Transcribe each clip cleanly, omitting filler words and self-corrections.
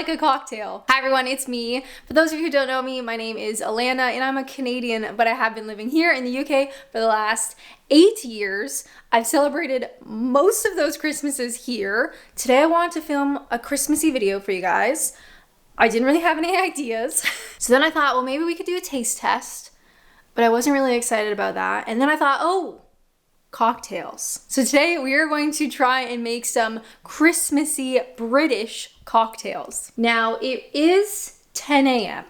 like a cocktail. Hi everyone, it's me. For those of you who don't know me, my name is Alanna and I'm a Canadian, but I have been living here in the UK for the last 8 years. I've celebrated most of those Christmases here. Today I wanted to film a Christmassy video for you guys. I didn't really have any ideas. So then I thought, well, maybe we could do a taste test, but I wasn't really excited about that. And then I thought, oh, cocktails. So today we are going to try and make some Christmassy British cocktails. Now it is 10 a.m.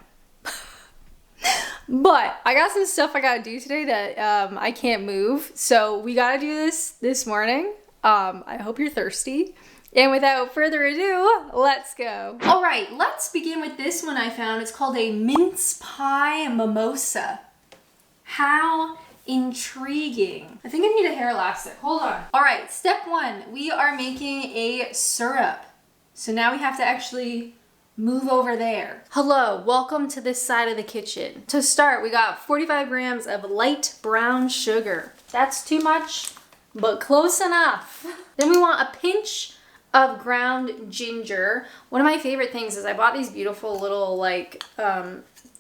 but I got some stuff I gotta do today that I can't move. So we gotta do this morning. I hope you're thirsty. And without further ado, let's go. All right, let's begin with this one I found. It's called a mince pie mimosa. How intriguing. I think I need a hair elastic. Hold on. All right, step one, we are making a syrup. So now we have to actually move over there. Hello, welcome to this side of the kitchen. To start, we got 45 grams of light brown sugar. That's too much, but close enough. Then we want a pinch of ground ginger. One of my favorite things is I bought these beautiful little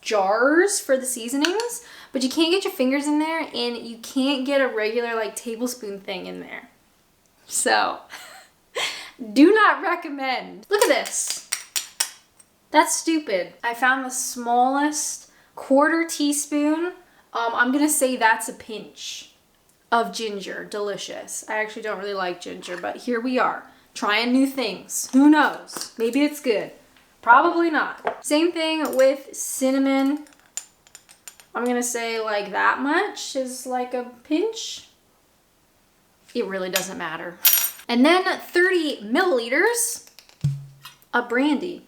jars for the seasonings, but you can't get your fingers in there and you can't get a regular tablespoon thing in there. So, do not recommend. Look at this. That's stupid. I found the smallest quarter teaspoon. I'm gonna say that's a pinch of ginger. Delicious. I actually don't really like ginger, but here we are. Trying new things. Who knows? Maybe it's good. Probably not. Same thing with cinnamon. I'm gonna say that much is like a pinch. It really doesn't matter. And then 30 milliliters of brandy.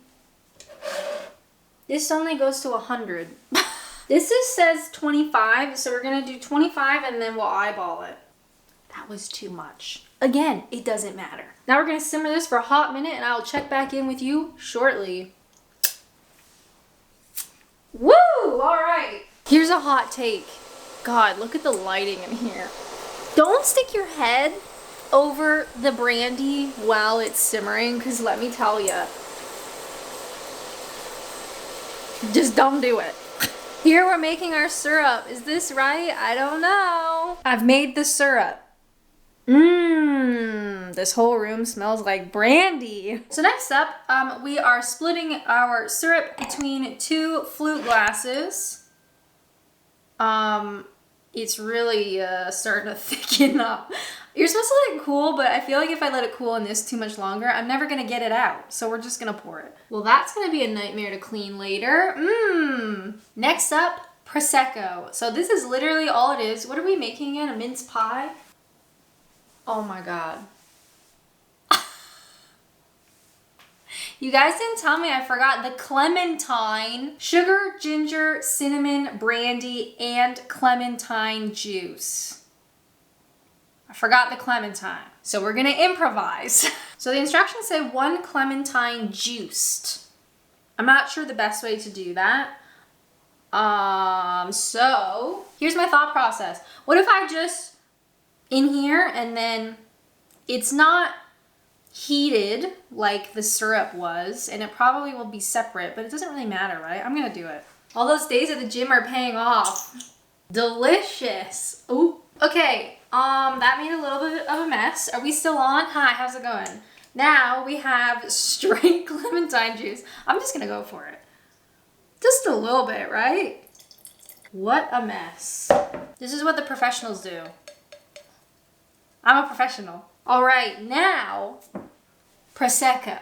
This only goes to 100. This says 25, so we're gonna do 25 and then we'll eyeball it. That was too much. Again, it doesn't matter. Now we're gonna simmer this for a hot minute and I'll check back in with you shortly. Woo! All right. Here's a hot take. God, look at the lighting in here. Don't stick your head over the brandy while it's simmering, because let me tell you, just don't do it. Here we're making our syrup. Is this right? I don't know. I've made the syrup. This whole room smells like brandy. So next up, we are splitting our syrup between 2 flute glasses. It's really starting to thicken up. You're supposed to let it cool, but I feel like if I let it cool in this too much longer, I'm never gonna get it out. So we're just gonna pour it. Well, that's gonna be a nightmare to clean later. Next up, Prosecco. So this is literally all it is. What are we making again? A mince pie? Oh my God. You guys didn't tell me, I forgot the clementine. Sugar, ginger, cinnamon, brandy, and clementine juice. I forgot the clementine. So we're gonna improvise. So the instructions say 1 clementine juiced. I'm not sure the best way to do that. So here's my thought process. What if I just in here and then it's not heated like the syrup was, and it probably will be separate, but it doesn't really matter, right? I'm gonna do it. All those days at the gym are paying off. Delicious. Ooh. Okay, that made a little bit of a mess. Are we still on? Hi, how's it going? Now we have straight clementine juice. I'm just gonna go for it. Just a little bit, right? What a mess. This is what the professionals do. I'm a professional. All right, now, Prosecco.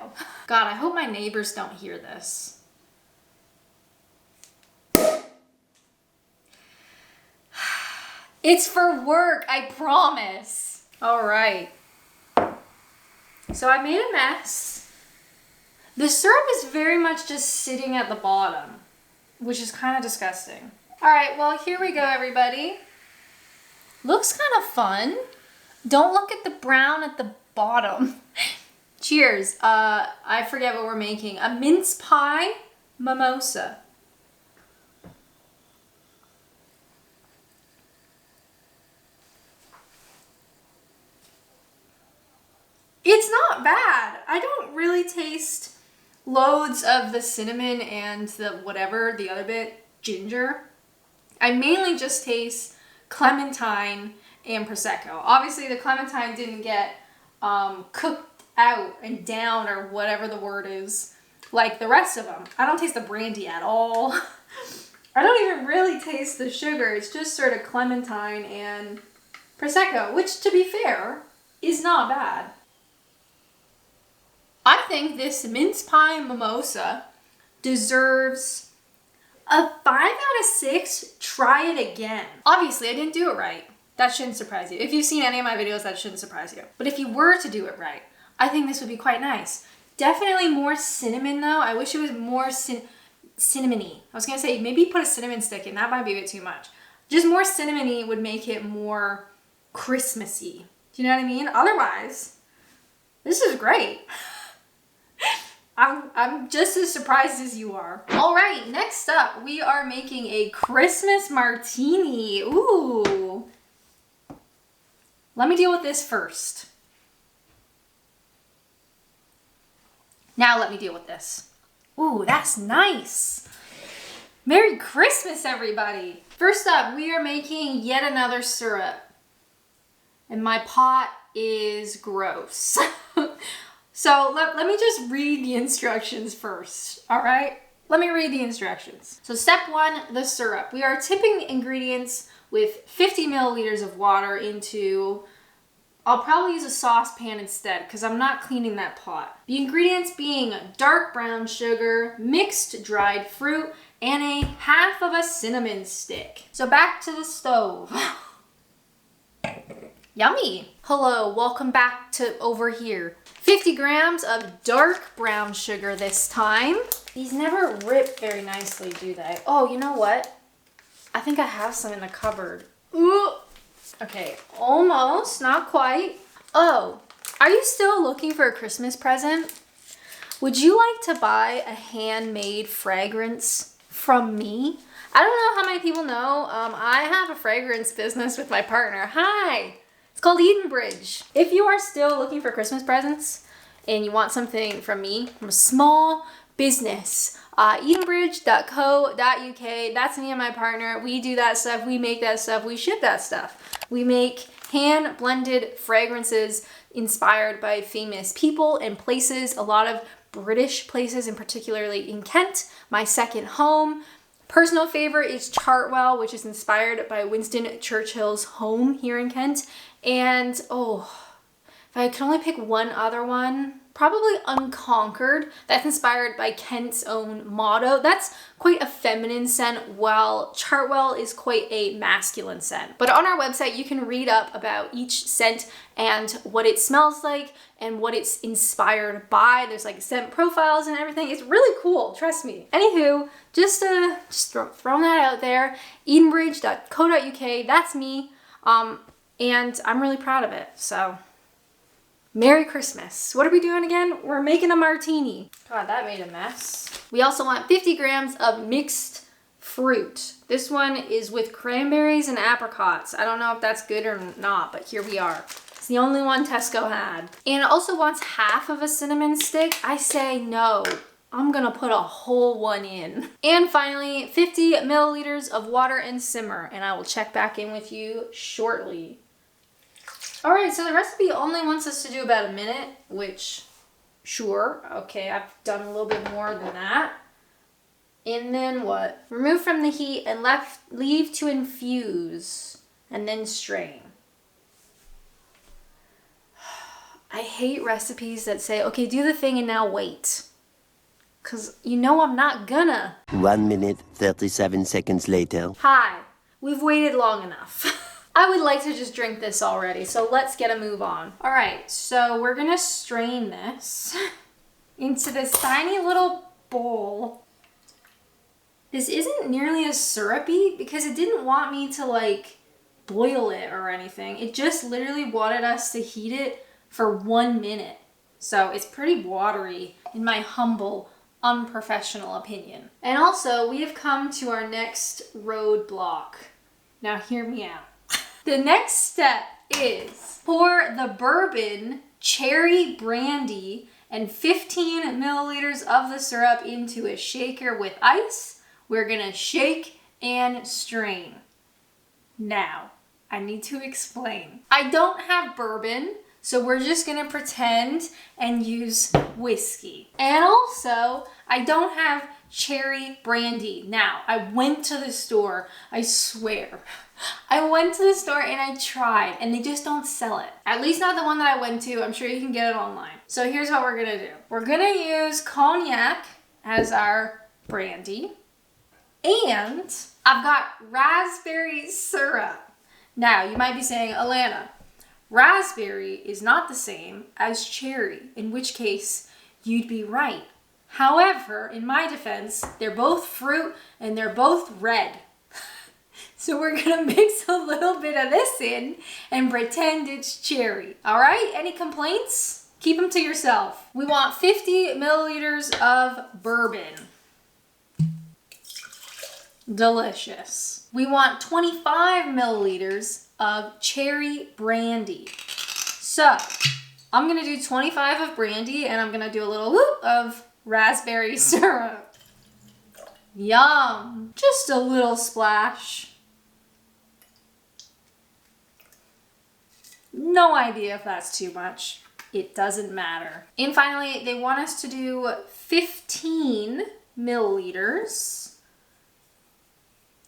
God, I hope my neighbors don't hear this. It's for work, I promise. All right. So I made a mess. The syrup is very much just sitting at the bottom, which is kind of disgusting. All right, well, here we go, everybody. Looks kind of fun. Don't look at the brown at the bottom. Cheers. I forget what we're making. A mince pie mimosa. It's not bad. I don't really taste loads of the cinnamon and the whatever, the other bit, ginger. I mainly just taste clementine and Prosecco. Obviously the clementine didn't get cooked out and down, or whatever the word is, like the rest of them. I don't taste the brandy at all. I don't even really taste the sugar. It's just sort of clementine and Prosecco, which, to be fair, is not bad. I think this mince pie mimosa deserves a 5 out of 6. Try it again. Obviously, I didn't do it right. That shouldn't surprise you. If you've seen any of my videos, that shouldn't surprise you. But if you were to do it right, I think this would be quite nice. Definitely more cinnamon though. I wish it was more cinnamony. I was gonna say maybe put a cinnamon stick in. That might be a bit too much. Just more cinnamony would make it more Christmassy. Do you know what I mean? Otherwise, this is great. I'm just as surprised as you are. All right, next up, we are making a Christmas martini. Ooh. Let me deal with this first. Now let me deal with this. Ooh, that's nice. Merry Christmas, everybody. First up, we are making yet another syrup. And my pot is gross. So let me just read the instructions first, all right? Let me read the instructions. So step 1, the syrup. We are tipping the ingredients with 50 milliliters of water into, I'll probably use a saucepan instead because I'm not cleaning that pot. The ingredients being dark brown sugar, mixed dried fruit, and a half of a cinnamon stick. So back to the stove. Yummy. Hello, welcome back to over here. 50 grams of dark brown sugar this time. These never rip very nicely, do they? Oh, you know what? I think I have some in the cupboard. Ooh. Okay, almost, not quite. Oh, are you still looking for a Christmas present? Would you like to buy a handmade fragrance from me? I don't know how many people know. I have a fragrance business with my partner. Hi. It's called Edenbridge. If you are still looking for Christmas presents and you want something from me, from a small business, edenbridge.co.uk, that's me and my partner. We do that stuff, we make that stuff, we ship that stuff. We make hand blended fragrances inspired by famous people and places, a lot of British places, and particularly in Kent, my second home. Personal favorite is Chartwell, which is inspired by Winston Churchill's home here in Kent. And oh, if I could only pick one other one, probably Unconquered. That's inspired by Kent's own motto. That's quite a feminine scent, while Chartwell is quite a masculine scent. But on our website, you can read up about each scent and what it smells like and what it's inspired by. There's like scent profiles and everything. It's really cool, trust me. Anywho, just throwing that out there. Edenbridge.co.uk, that's me. And I'm really proud of it, so Merry Christmas. What are we doing again? We're making a martini. God, that made a mess. We also want 50 grams of mixed fruit. This one is with cranberries and apricots. I don't know if that's good or not, but here we are. It's the only one Tesco had. And it also wants half of a cinnamon stick. I say no. I'm gonna put a whole one in. And finally, 50 milliliters of water and simmer, and I will check back in with you shortly. All right, so the recipe only wants us to do about a minute, which, sure, okay, I've done a little bit more than that. And then what? Remove from the heat and leave to infuse, and then strain. I hate recipes that say, okay, do the thing and now wait. Because you know I'm not gonna. 1 minute, 37 seconds later. Hi, we've waited long enough. I would like to just drink this already, so let's get a move on. All right, so we're gonna strain this into this tiny little bowl. This isn't nearly as syrupy because it didn't want me to like boil it or anything. It just literally wanted us to heat it for 1 minute. So it's pretty watery in my humble, unprofessional opinion. And also, we have come to our next roadblock. Now hear me out. The next step is pour the bourbon, cherry brandy, and 15 milliliters of the syrup into a shaker with ice. We're gonna shake and strain. Now, I need to explain. I don't have bourbon, so we're just gonna pretend and use whiskey. And also, I don't have cherry brandy. Now, I went to the store, I swear. I went to the store and I tried, and they just don't sell it. At least not the one that I went to. I'm sure you can get it online. So here's what we're gonna do. We're gonna use cognac as our brandy, and I've got raspberry syrup. Now, you might be saying, Alanna, raspberry is not the same as cherry, in which case you'd be right. However, in my defense, they're both fruit and they're both red. So we're gonna mix a little bit of this in and pretend it's cherry. All right, any complaints? Keep them to yourself. We want 50 milliliters of bourbon. Delicious. We want 25 milliliters of cherry brandy. So I'm gonna do 25 of brandy and I'm gonna do a little whoop of raspberry syrup. Yum. Just a little splash. No idea if that's too much. It doesn't matter. And finally, they want us to do 15 milliliters.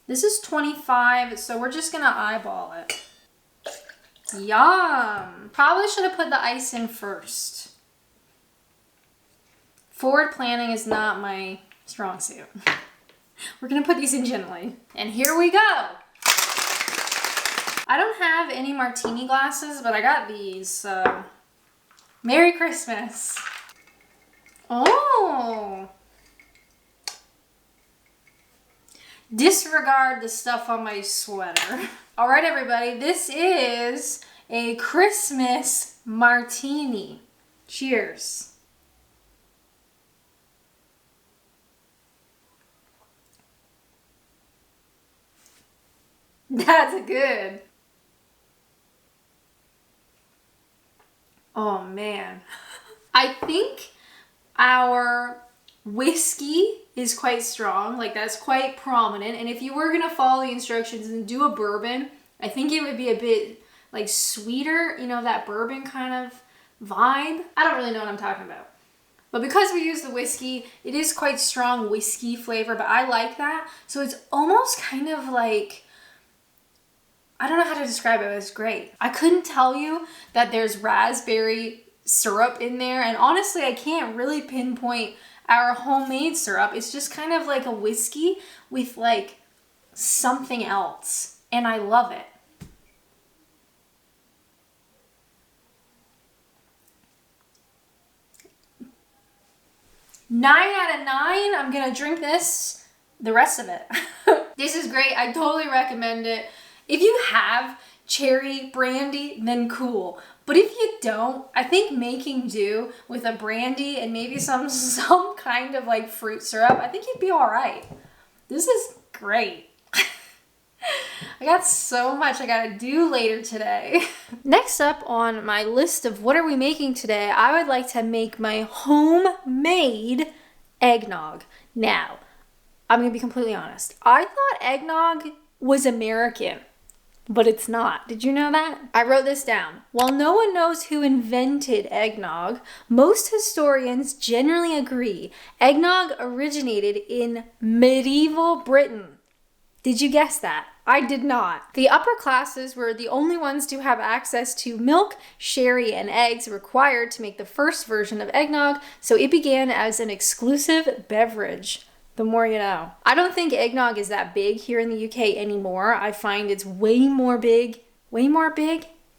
This is 25, so we're just gonna eyeball it. Yum. Probably should have put the ice in first. Forward planning is not my strong suit. We're gonna put these in gently. And here we go. I don't have any martini glasses, but I got these. Merry Christmas. Oh. Disregard the stuff on my sweater. All right, everybody, this is a Christmas martini. Cheers. That's good. Oh man. I think our whiskey is quite strong, like that's quite prominent. And if you were gonna follow the instructions and do a bourbon, I think it would be a bit like sweeter, you know, that bourbon kind of vibe. I don't really know what I'm talking about. But because we use the whiskey, it is quite strong whiskey flavor, but I like that. So it's almost kind of like, I don't know how to describe it, but it's great. I couldn't tell you that there's raspberry syrup in there, and honestly, I can't really pinpoint our homemade syrup. It's just kind of like a whiskey with like something else, and I love it. Nine out of 9. I'm gonna drink this, the rest of it. This is great. I totally recommend it. If you have cherry brandy, then cool. But if you don't, I think making do with a brandy and maybe some kind of like fruit syrup, I think you'd be all right. This is great. I got so much I gotta do later today. Next up on my list of what are we making today, I would like to make my homemade eggnog. Now, I'm gonna be completely honest. I thought eggnog was American. But it's not. Did you know that? I wrote this down. While no one knows who invented eggnog, most historians generally agree eggnog originated in medieval Britain. Did you guess that? I did not. The upper classes were the only ones to have access to milk, sherry, and eggs required to make the first version of eggnog, so it began as an exclusive beverage. The more you know. I don't think eggnog is that big here in the UK anymore. I find it's way more big.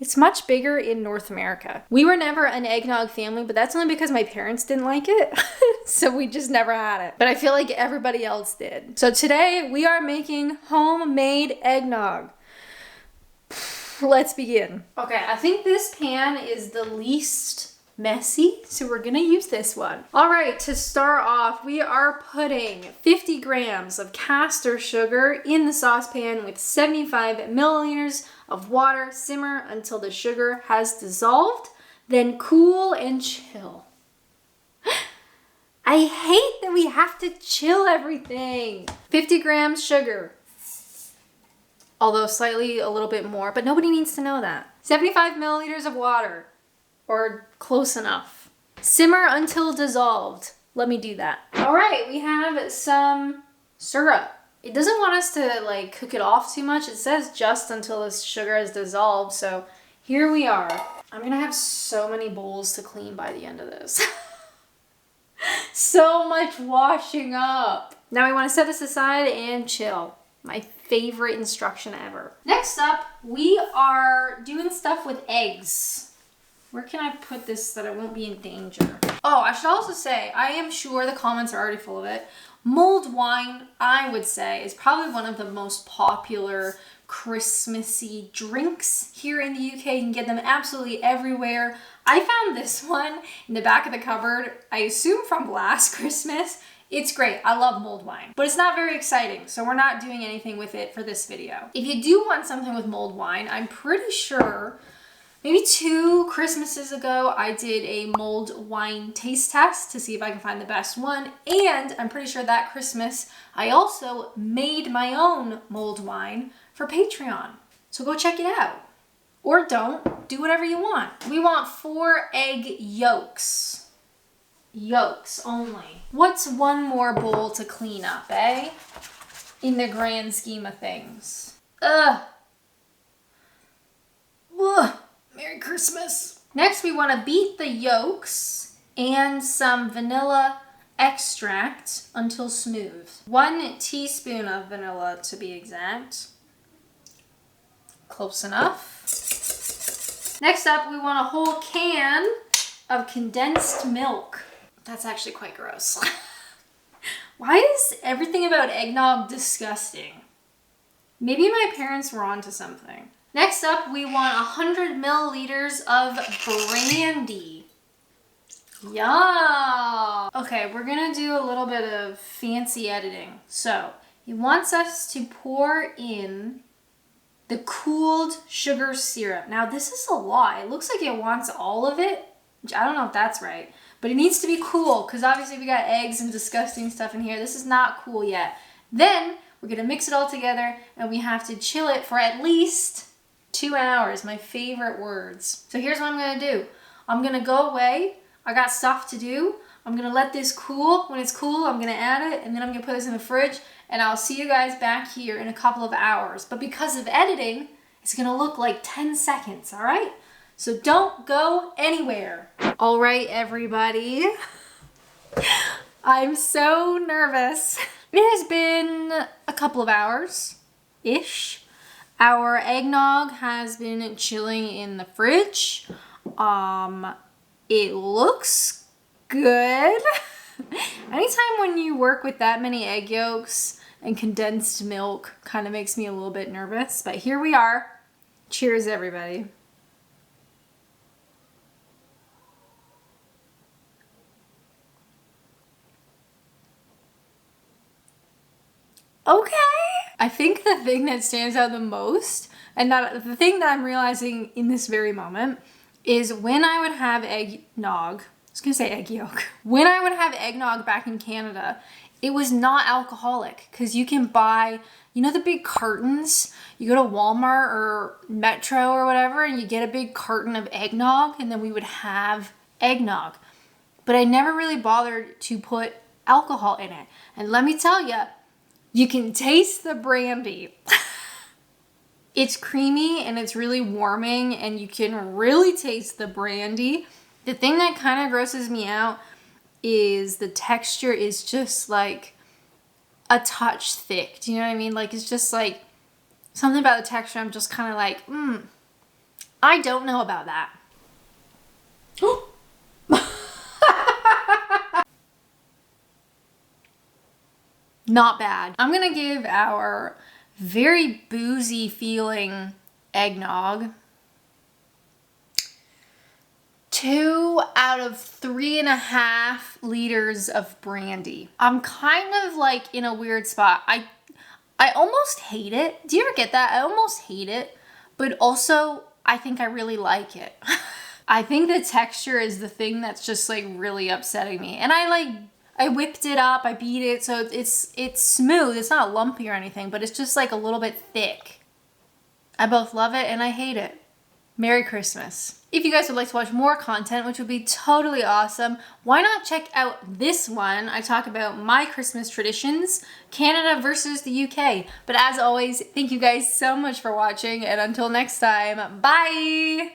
It's much bigger in North America. We were never an eggnog family, but that's only because my parents didn't like it. So we just never had it. But I feel like everybody else did. So today we are making homemade eggnog. Let's begin. Okay, I think this pan is the least messy, so we're gonna use this one. All right, to start off, we are putting 50 grams of caster sugar in the saucepan with 75 milliliters of water. Simmer until the sugar has dissolved, then cool and chill. I hate that we have to chill everything. 50 grams sugar. Although slightly a little bit more, but nobody needs to know that. 75 milliliters of water, or close enough. Simmer until dissolved. Let me do that. All right, we have some syrup. It doesn't want us to like cook it off too much. It says just until the sugar is dissolved. So here we are. I'm gonna have so many bowls to clean by the end of this. So much washing up. Now we want to set this aside and chill. My favorite instruction ever. Next up, we are doing stuff with eggs. Where can I put this so that I won't be in danger? Oh, I should also say, I am sure the comments are already full of it. Mulled wine, I would say, is probably one of the most popular Christmassy drinks here in the UK. You can get them absolutely everywhere. I found this one in the back of the cupboard, I assume from last Christmas. It's great. I love mulled wine, but it's not very exciting, so we're not doing anything with it for this video. If you do want something with mulled wine, I'm pretty sure maybe 2 Christmases ago, I did a mulled wine taste test to see if I can find the best one. And I'm pretty sure that Christmas, I also made my own mulled wine for Patreon. So go check it out. Or don't, do whatever you want. We want 4 egg yolks. Yolks only. What's one more bowl to clean up, eh? In the grand scheme of things. Ugh. Ugh. Merry Christmas. Next, we want to beat the yolks and some vanilla extract until smooth. 1 teaspoon of vanilla to be exact. Close enough. Next up, we want a whole can of condensed milk. That's actually quite gross. Why is everything about eggnog disgusting? Maybe my parents were onto something. Next up, we want 100 milliliters of brandy. Yeah. Okay, we're gonna do a little bit of fancy editing. So, he wants us to pour in the cooled sugar syrup. Now, this is a lot. It looks like it wants all of it, which I don't know if that's right. But it needs to be cool, because obviously we got eggs and disgusting stuff in here. This is not cool yet. Then, we're gonna mix it all together, and we have to chill it for at least 2 hours, my favorite words. So here's what I'm gonna do. I'm gonna go away. I got stuff to do. I'm gonna let this cool. When it's cool, I'm gonna add it, and then I'm gonna put this in the fridge, and I'll see you guys back here in a couple of hours. But because of editing, it's gonna look like 10 seconds, all right? So don't go anywhere. All right, everybody. I'm so nervous. It has been a couple of hours-ish. Our eggnog has been chilling in the fridge. It looks good. Anytime when you work with that many egg yolks and condensed milk kind of makes me a little bit nervous, but here we are. Cheers, everybody. Okay. I think the thing that stands out the most, and the thing that I'm realizing in this very moment, is when I would have eggnog, I was gonna say egg yolk. When I would have eggnog back in Canada, it was not alcoholic, because you can buy, you know the big cartons? You go to Walmart or Metro or whatever, and you get a big carton of eggnog, and then we would have eggnog. But I never really bothered to put alcohol in it. And let me tell you, you can taste the brandy. It's creamy and it's really warming, and you can really taste the brandy. The thing that kind of grosses me out is the texture is just like a touch thick. Do you know what I mean? Like, it's just like something about the texture. I'm just kind of like, I don't know about that. Not bad. I'm gonna give our very boozy feeling eggnog 2 out of 3.5 liters of brandy. I'm kind of like in a weird spot. I almost hate it. Do you ever get that? I almost hate it, but also I think I really like it. I think the texture is the thing that's just like really upsetting me. And I I whipped it up, I beat it, so it's smooth. It's not lumpy or anything, but it's just like a little bit thick. I both love it and I hate it. Merry Christmas. If you guys would like to watch more content, which would be totally awesome, why not check out this one? I talk about my Christmas traditions, Canada versus the UK. But as always, thank you guys so much for watching, and until next time, bye!